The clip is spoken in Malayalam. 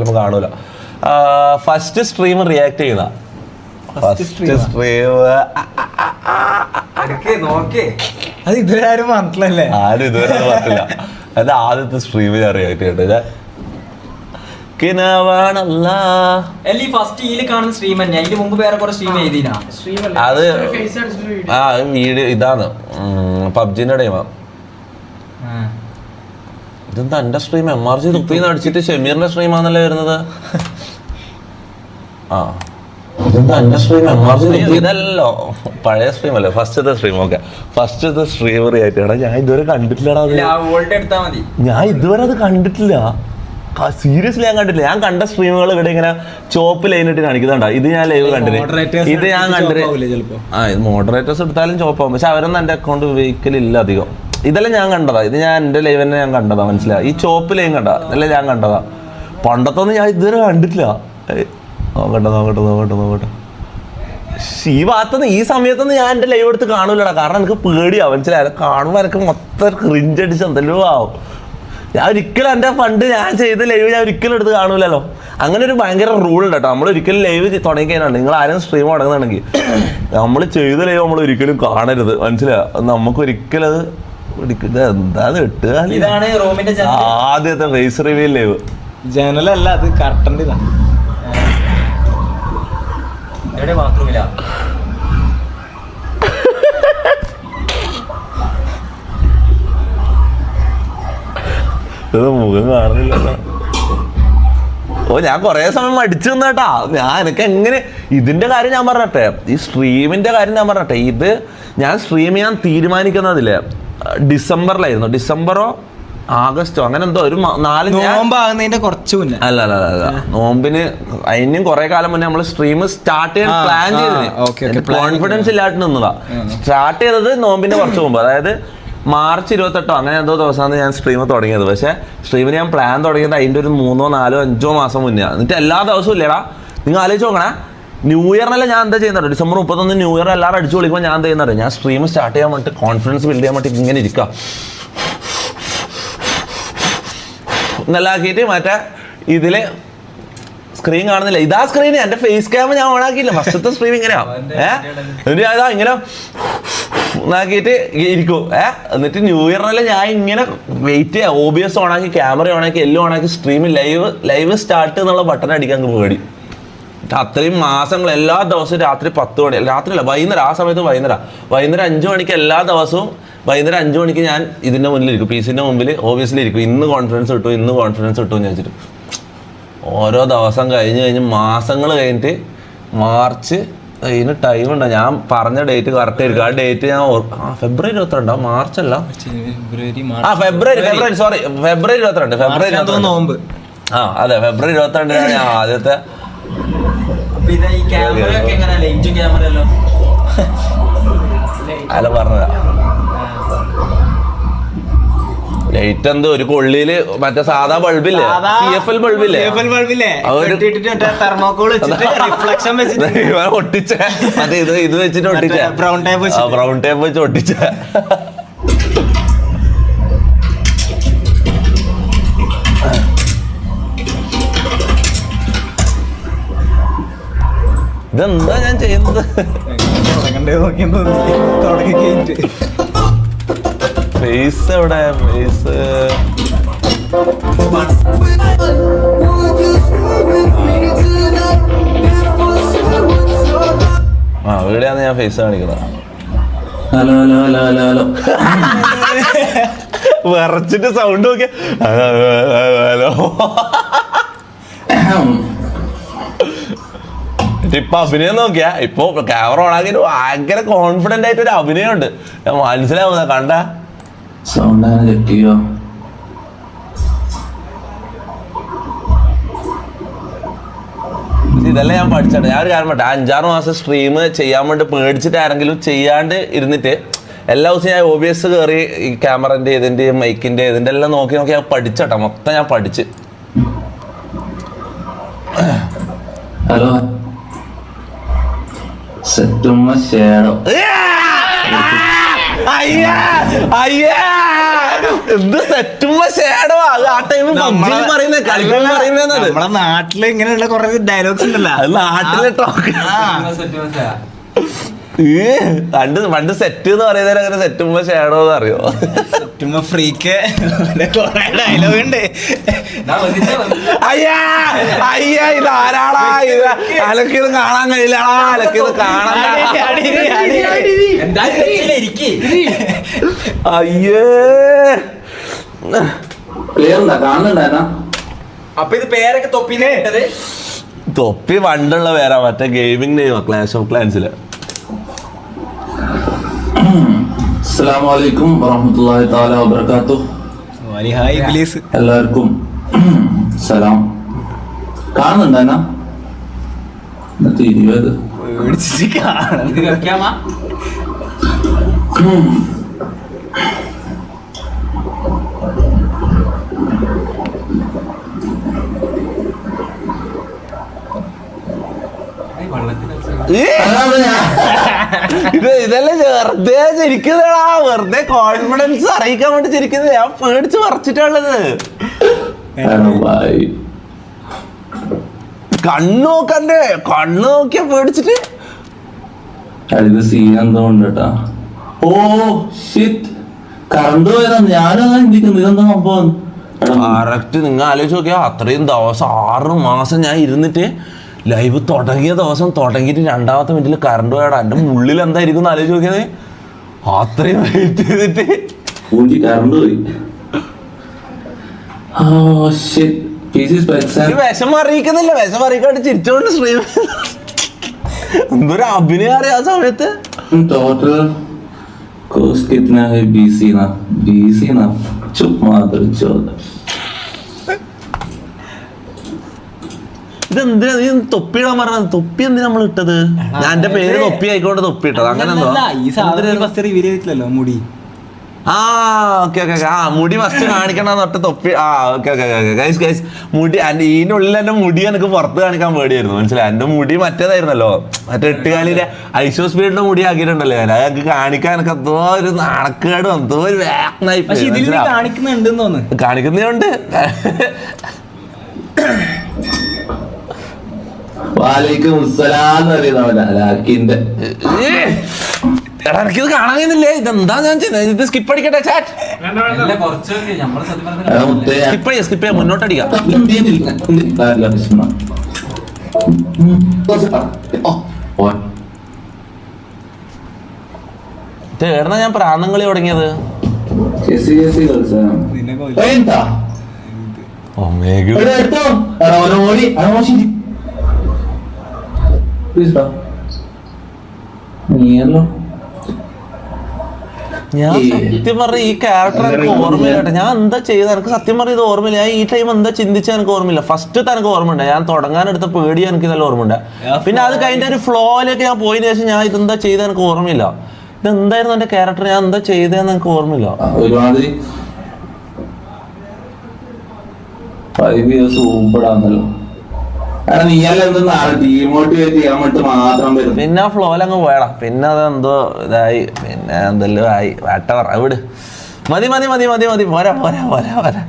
കാണൂല. ഫസ്റ്റ് സ്ട്രീം റിയാക്ട് ചെയ്ത ഫസ്റ്റ് സ്ട്രീം അത് ഇതുവരെ ആരും പറഞ്ഞിട്ടില്ലല്ലേ? ആരും ഇതുവരെ പറഞ്ഞില്ല. അത് ആദ്യത്തെ സ്ട്രീം ഞാൻ റിയാക്ട് ചെയ്തിട്ട് അത് വീഡിയോ ഇതാണ് പബ്ജിന്റെ ടൈമാ. ഇതെന്താ എന്റെ സ്ട്രീം MRG തുപ്പിന്ന് അടിച്ചിട്ട് ഷമീറിന്റെ സ്ട്രീമാന്നല്ലേ വരുന്നത്? ആ ഇതെന്താ എന്റെ സ്ട്രീം MRG ഇതല്ലോ പഴയ സ്ട്രീം അല്ലേ? ഫസ്റ്റത്തെ സ്ട്രീം. ഓക്കെ, ഫസ്റ്റത്തെ സ്ട്രീം റിയാക്ട് ചെയ്യണം. ഞാൻ ഇതുവരെ കണ്ടിട്ടില്ലടാ. ഞാൻ ഇതുവരെ അത് കണ്ടിട്ടില്ല, സീരിയസ്ലി ഞാൻ കണ്ടിട്ടില്ല. ഞാൻ കണ്ട സ്ട്രീമുകൾ ഇവിടെ ഇങ്ങനെ ചോപ്പ് ലൈനിട്ട് കാണിക്കുന്നുണ്ടോ? ഇത് ഞാൻ ലൈവ് കണ്ടില്ല. ഇത് ഞാൻ കണ്ടിട്ട് ഇത് മോഡറേറ്റേഴ്സ് എടുത്താലും ചോപ്പാവും. പക്ഷെ അവരൊന്നും എന്റെ അക്കൗണ്ട് ഉപയോഗിക്കലില്ല അധികം. ഇതെല്ലാം ഞാൻ കണ്ടതാ. ഇത് ഞാൻ എന്റെ ലൈവ് തന്നെ ഞാൻ കണ്ടതാ. മനസ്സിലായി? ഈ ചോപ്പ് ലൈൻ കണ്ട ഇതെല്ലാം ഞാൻ കണ്ടതാ. പണ്ടത്തൊന്നും ഞാൻ ഇതുവരെ കണ്ടിട്ടില്ല. നോക്കട്ടെ ഈ ഭാഗത്തുനിന്ന് ഈ സമയത്തൊന്നും ഞാൻ എന്റെ ലൈവ് എടുത്ത് കാണൂലടാ. കാരണം എനിക്ക് പേടിയാവും. മനസ്സിലായി? കാണുമ്പോൾ എനിക്ക് മൊത്തം ക്രിഞ്ച് അടിച്ച് എന്തെല്ലോ ആവും. ഞാൻ ഒരിക്കലും എൻ്റെ ഫണ്ട് ഞാൻ ചെയ്ത ലൈവ് ഞാൻ ഒരിക്കലും എടുത്ത് കാണൂലല്ലോ. അങ്ങനെ ഒരു ഭയങ്കര റൂൾ ഉണ്ട് കേട്ടോ. നമ്മൾ ഒരിക്കലും ലൈവ് തുടങ്ങി കഴിഞ്ഞാൽ നിങ്ങൾ ആരും സ്ട്രീം തുടങ്ങുന്നുണ്ടെങ്കിൽ നമ്മൾ ചെയ്ത ലൈവ് നമ്മൾ ഒരിക്കലും കാണരുത്. മനസ്സിലായോ? നമുക്ക് ഒരിക്കലും അത് എന്താന്ന് ഇട്ടുക. ആദ്യത്തെ ഫേസ് റിവീൽ ലൈവ് ജനലല്ല, അത് കർട്ടൻ്റെ ഇതാണ്. മുഖം കാണുന്നില്ല. ഓ ഞാൻ കൊറേ സമയം മടിച്ചു നിന്നേട്ടാ. എനിക്ക് എങ്ങനെ ഇതിന്റെ കാര്യം ഞാൻ പറഞ്ഞട്ടെ, ഈ സ്ട്രീമിന്റെ കാര്യം ഞാൻ പറഞ്ഞട്ടെ. ഇത് ഞാൻ സ്ട്രീം ചെയ്യാൻ തീരുമാനിക്കുന്നതില്ലേ ഡിസംബറിലായിരുന്നു. ഡിസംബറോ ആഗസ്റ്റോ അങ്ങനെ എന്തോ ഒരു 4 കുറച്ച് മുന്നേ. അല്ല നോമ്പിന് അതിനും കുറെ കാലം മുന്നേ നമ്മൾ സ്ട്രീം സ്റ്റാർട്ട് ചെയ്യാൻ പ്ലാൻ ചെയ്തത്. കോൺഫിഡൻസ് ഇല്ലാട്ട് നിന്നതാ. സ്റ്റാർട്ട് ചെയ്തത് നോമ്പിന്റെ കുറച്ച് മുമ്പ്, അതായത് മാർച്ച് 28 അങ്ങനെ എന്തോ ദിവസമാണ് ഞാൻ സ്ട്രീം തുടങ്ങിയത്. പക്ഷേ സ്ട്രീമിന് ഞാൻ പ്ലാൻ തുടങ്ങിയത് അതിൻ്റെ ഒരു 3, 4, 5 മാസം മുന്നേ. എന്നിട്ട് എല്ലാ ദിവസവും ഇല്ലടാ. നിങ്ങൾ ആലോചിച്ച് നോക്കണേ, ന്യൂ ഇയറിനെല്ലാം ഞാൻ എന്താ ചെയ്യുന്നത്? ഡിസംബർ 31 ന്യൂ ഇയർ എല്ലാവരും അടിച്ചു വിളിക്കുമ്പോൾ ഞാൻ എന്താ ചെയ്യുന്നത്? ഞാൻ സ്ട്രീം സ്റ്റാർട്ട് ചെയ്യാൻ വേണ്ടിയിട്ട് കോൺഫിഡൻസ് ബിൽഡ് ചെയ്യാൻ വേണ്ടിയിട്ട് ഇങ്ങനെ ഇരിക്കുക നല്ലാക്കിയിട്ട് മറ്റേ ഇതില് സ്ക്രീൻ കാണുന്നില്ല. ഇതാ സ്ക്രീൻ. എന്റെ ഫേസ് ക്യാമ ഞാൻ ഓണാക്കിയില്ല. ഫസ്റ്റത്തെ സ്ട്രീം ഇങ്ങനെയാ. എന്നിട്ട് ഇങ്ങനെ ആക്കിയിട്ട് ഇരിക്കും. എന്നിട്ട് ന്യൂ ഇയറിനെല്ലാം ഞാൻ ഇങ്ങനെ വെയിറ്റ് ചെയ്യാം. OBS ഓണാക്കി, ക്യാമറ ഓണാക്കി, എല്ലാം ഓണാക്കി സ്ട്രീമിൽ ലൈവ് സ്റ്റാർട്ട് എന്നുള്ള ബട്ടൺ അടിക്കാൻ പേടി. അത്രയും മാസങ്ങൾ എല്ലാ ദിവസവും രാത്രി 10 മണി, രാത്രിയല്ല വൈകുന്നേരം, ആ സമയത്ത് വൈകുന്നേരം 5 മണിക്ക് എല്ലാ ദിവസവും വൈകുന്നേരം 5 മണിക്ക് ഞാൻ ഇതിൻ്റെ മുന്നിലിരിക്കും, PC-ൻ്റെ മുമ്പിൽ OBS-ലിരിക്കും. ഇന്ന് കോൺഫിഡൻസ് കിട്ടും എന്ന് വെച്ചിട്ട് ഓരോ ദിവസം കഴിഞ്ഞ് മാസങ്ങൾ കഴിഞ്ഞിട്ട് മാർച്ച് ഇതിന് ടൈം ഉണ്ടോ? ഞാൻ പറഞ്ഞ ഡേറ്റ് കറക്റ്റ് ആയിരിക്കും. ആ ഡേറ്റ് ഞാൻ ഫെബ്രുവരി 22 മാർച്ച് അല്ല, ഫെബ്രുവരി 22 അതെ ഫെബ്രുവരി 22 ഞാൻ ആദ്യത്തെ അല്ല പറഞ്ഞതാ. ലൈറ്റ് എന്ത് ഒരു കൊള്ളിയില് മറ്റേ സാധാ ബൾബില്ലേ, CFL ബൾബില്ലേ, ഒട്ടിച്ച മറ്റേ ഇത് വെച്ചിട്ട് ഒട്ടിച്ച ബ്രൗൺ ടേപ്പ് വെച്ച് ഒട്ടിച്ച. ഇതെന്താ ഞാൻ ചെയ്യുന്നത്? ഫേസ് എവിടെ? ഫേസ് ഇവിടെയാണ് ഞാൻ ഫേസ് കാണിക്കുന്നത്. ഹലോ വിറച്ചിട്ട് സൗണ്ട് നോക്കിയ ഹലോ. ഇപ്പൊ അഭിനയം നോക്കിയാ, ഇപ്പൊ ക്യാമറ ഓണാക്കി ഭയങ്കര കോൺഫിഡന്റ് ആയിട്ട് ഒരു അഭിനയം ഉണ്ട്. മനസ്സിലാവുന്ന കണ്ട സൗണ്ട് അങ്ങനെ ചെക്ക് ചെയ്യോ? ഇതെല്ലാം ഞാൻ പഠിച്ചിട്ട്. ഞാൻ ഒരു കാര്യം പറ്റേ 5-6 മാസം സ്ട്രീം ചെയ്യാൻ വേണ്ടി പേടിച്ചിട്ട് ആരെങ്കിലും ചെയ്യാണ്ട് ഇരുന്നിട്ട് എല്ലാ ദിവസവും ഞാൻ OBS കയറി ഈ ക്യാമറന്റെ ഇതിന്റെ മൈക്കിന്റെ ഇതിന്റെ എല്ലാം നോക്കി ഞാൻ പഠിച്ചട്ടാ. മൊത്തം ഞാൻ പഠിച്ച്. ഹലോ സെറ്റുമ്മ ഷേഡോ അയ്യാ എന്ത് സെറ്റുമ്പോ ഷേഡോ അത് ആ ടൈം പറയുന്നത് കളിക്കുമ്പോ പറയുന്നത് നമ്മളെ നാട്ടില് ഇങ്ങനെയുള്ള കുറെ ഡയലോഗ്സ് ഉണ്ടല്ലോ. അത് നാട്ടിലെ ടോക്ക്. പണ്ട് സെറ്റ് എന്ന് പറയുന്നതിന് അങ്ങനെ സെറ്റുമ്പോ ഷേഡോ എന്ന് അറിയോ? സെറ്റുമ്പോ ഫ്രീക്ക് കൊറേ ഡയലോഗ് ഉണ്ട്. അയ്യാ അയ്യാ ഇത് ആരാടാ ഇത്? അലക്കിയത് കാണാൻ കഴിയില്ലടാ, അലക്കിയത് കാണാൻ. അയ്യേ കാണുന്നുണ്ടായിരുന്ന അപ്പൊ ഇത് പേരൊക്കെ തൊപ്പിനെ ഇട്ടത്? തൊപ്പി പണ്ടുള്ള പേരാ, മറ്റേ ഗെയിമിംഗ് നെയ്മ ക്ലാഷ് ഓഫ് ക്ലാൻസില്. അസ്സലാമു അലൈക്കും വറഹ്മത്തുള്ളാഹി തആല വബറകാതുഹു. ഹായ് ഇബ്ലീസ്. എല്ലാവർക്കും സലാം. കാണുന്നുണ്ടായിരുന്ന 20 ഇതല്ലേ വെറുതെ ചിരിക്കുന്നതാ, വെറുതെ കോൺഫിഡൻസ് അറിയിക്കാൻ വേണ്ടി ചിരിക്കുന്നത്. ഞാൻ പേടിച്ച് പറിച്ചിട്ടുള്ളത്. കണ്ണോക്കണ്ടേ, കണ്ണു നോക്കിയാ പേടിച്ചിട്ട്. ഇത് സീൻ എന്തോ ഉണ്ട് കേട്ടാ. ഓ ഷിറ്റ്, കറണ്ട് പോയതാ. ഞാനതാ ചിന്തിക്കുന്നത് ഇതെന്താ സംഭവം. കറക്റ്റ്. നിങ്ങൾ ആലോചിച്ച് നോക്കിയാ അത്രയും ദിവസം 6 മാസം ഞാൻ ഇരുന്നിട്ട് ലൈവ് തുടങ്ങിയ ദിവസം തുടങ്ങിയിട്ട് 2ാമത്തെ മിനിറ്റിൽ കറണ്ട് പോയാടാ. എൻ്റെ ഉള്ളിൽ എന്തായിരിക്കും എന്ന് ആലോചിച്ച് നോക്കിയത്. അത്രയും വെയിറ്റ് ചെയ്തിട്ട് കറണ്ട് പോയി. വിഷമം അറിയിക്കുന്നില്ല, വിഷമം അറിയിക്കാണ്ട് ചിരിച്ചോണ്ട് സ്ട്രീം. എന്തൊരു അഭിനയം അറിയാം ആ സമയത്ത്. टोटल कोर्स कितना है? बीसी ना चुप मात्र चौदह. ഇതെന്തിനാ നീ തൊപ്പിയിടാൻ പറഞ്ഞത്? തൊപ്പി എന്തിനാ നമ്മൾ ഇട്ടത്? ഞാൻ എന്റെ പേര് തൊപ്പി ആയിക്കോട്ടെ തൊപ്പി ഇട്ടത്. അങ്ങനെ ഈ സാധനം ഫസ്റ്റ് റിവീൽ ചെയ്തിട്ടില്ലല്ലോ മുടി. ആ ഓക്കെ ഓക്കെ. ആ മുടി ഫസ്റ്റ് കാണിക്കണം തൊട്ട് തൊപ്പി. ആ okay okay okay guys guys. മുടി ഇതിൻ്റെ ഉള്ളിൽ എൻ്റെ മുടി എനിക്ക് പുറത്ത് കാണിക്കാൻ പേടിയായിരുന്നു, മനസ്സിലായി. എൻ്റെ മുടി മറ്റേതായിരുന്നല്ലോ, മറ്റേ 8 ഐശോ സ്പീഡിന്റെ മുടി ആക്കിയിട്ടുണ്ടല്ലോ ഞാൻ. അത് കാണിക്കാൻ എനിക്ക് എന്തോ ഒരു നാണക്കേടും എന്തോ ഒരു വേഗനായി കാണിക്കുന്നുണ്ടെന്ന് തോന്നുന്നു. കാണിക്കുന്നുണ്ട്. വാലൈക്കും അസ്സലാം എന്ന് പറയുന്ന ലാക്കിന്റെ. എടാ എനിക്കിത് കാണാൻ കഴിയുന്നില്ലേ? ഇതെന്താ ഞാൻ ചെയ്യുന്നത്? ഇത് സ്കിപ്പ് അടിക്കട്ടെ ചാറ്റ്. സ്കിപ്പ് ചെയ്യാം മുന്നോട്ടടിക്കാം. ഏടന്നാ ഞാൻ പ്രാന്തം കളി തുടങ്ങിയത്? ഞാൻ സത്യം പറഞ്ഞ ഈ ക്യാരക്ടർ എനിക്ക് ഓർമ്മയില്ല. ഞാൻ എന്താ ചെയ്തത് എനിക്ക് സത്യം പറഞ്ഞ ഇത് ഓർമ്മയില്ല. ഞാൻ ഈ ടൈം എന്താ ചിന്തിച്ചാൽ എനിക്ക് ഓർമ്മയില്ല. ഫസ്റ്റ് എനിക്ക് ഓർമ്മയുണ്ട്, ഞാൻ തുടങ്ങാനെടുത്ത പേടി എനിക്ക് നല്ല ഓർമ്മയുണ്ട്. പിന്നെ അത് കഴിഞ്ഞ ഒരു ഫ്ലോയിലേക്ക് ഞാൻ പോയതിനു ശേഷം ഞാൻ ഇതെന്താ ചെയ്തത് എനിക്ക് ഓർമ്മയില്ല. ഇതെന്തായിരുന്നു എന്റെ ക്യാരക്ടർ, ഞാൻ എന്താ ചെയ്തതെന്ന് എനിക്ക് ഓർമ്മയില്ല. ഒരുമാതിരി 5 years ഊമ്പടാന്നല്ലോ. പിന്നെ ആ ഫ്ലോയിലങ്ങ് പോയടാ. പിന്നെ അതെന്തോ ഇതായി, പിന്നെ എന്തെല്ലോ ആയി. വേട്ടവർ വിട്. മതി മതി മതി മതി മതി. പോരാ പോരാ പോരാ പോരാ.